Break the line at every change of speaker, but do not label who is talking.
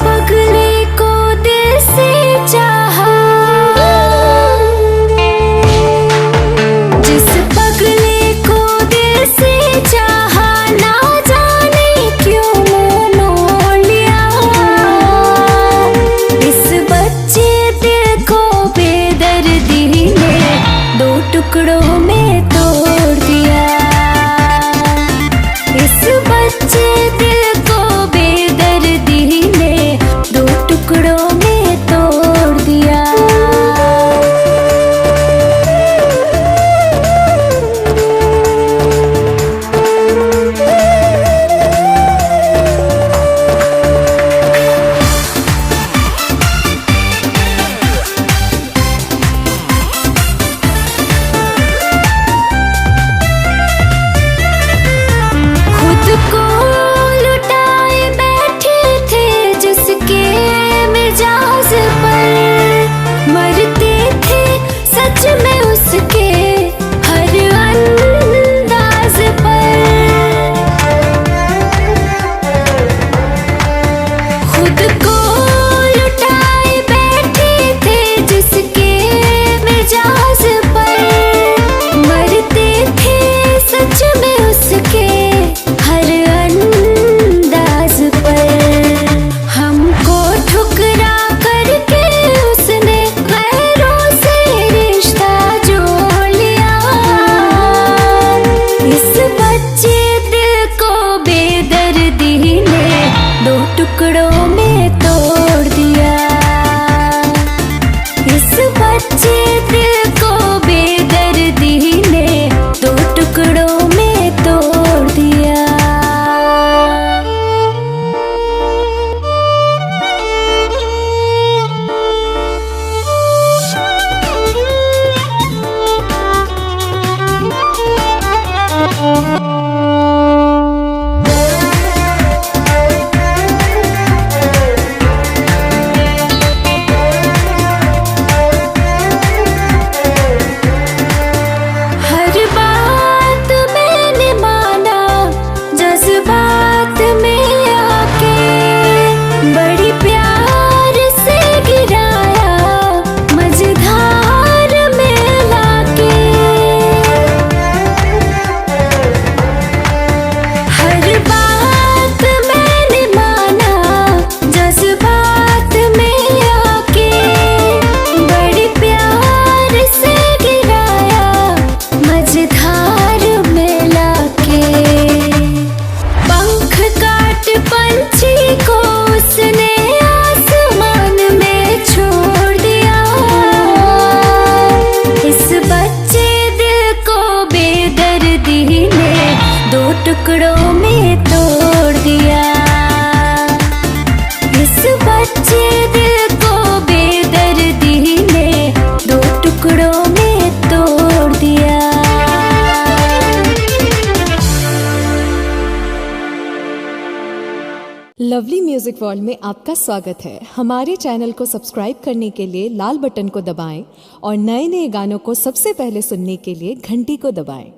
पगले को दिल से चाहा, जिस पगले को दिल से चाहा, ना जाने क्यों मुंह मोड़ लिया। इस बच्चे दिल को बेदर्दी ने दो टुकड़ों में तोड़ दिया। इस बच्चे दिल को बेदर्दी ने दो टुकड़ों में तोड़ दिया। खुद को लुटाए बैठे थे जिसके मिजाज पर, मरते थे सच में उसके हर अंदाज पर। खुद को लुटाए बैठे थे जिसके मिजाज पर, मरते थे सच में उसके हर अंदाज पर। हमको ठुकरा करके उसने गैरों से रिश्ता जोड़ लिया। इस बच्चे दिल को बेदर्दी ने दो टुकड़ों में तोड़ दिया। इस बच्चे दिल को बेदर्दी ने दो टुकड़ों में तोड़ दिया। हर बात मैंने माना जज्बात में आके, बड़ी प्यार से गिराया मझधार में लाके। हर बात मैंने माना जज्बात में आके, बड़ी प्यार से गिराया मझधार में लाके। पंख काट पंछी को उसने आसमान में छोड़ दिया। इस बच्चे दिल को बेदर्दी ने दो टुकड़ों में तोड़ दिया। इस बच्चे दिल को बेदर्दी ने दो टुकड़ों में तोड़ दिया।
लवली म्यूजिक वर्ल्ड में आपका स्वागत है। हमारे चैनल को सब्सक्राइब करने के लिए लाल बटन को दबाएं और नए नए गानों को सबसे पहले सुनने के लिए घंटी को दबाएं।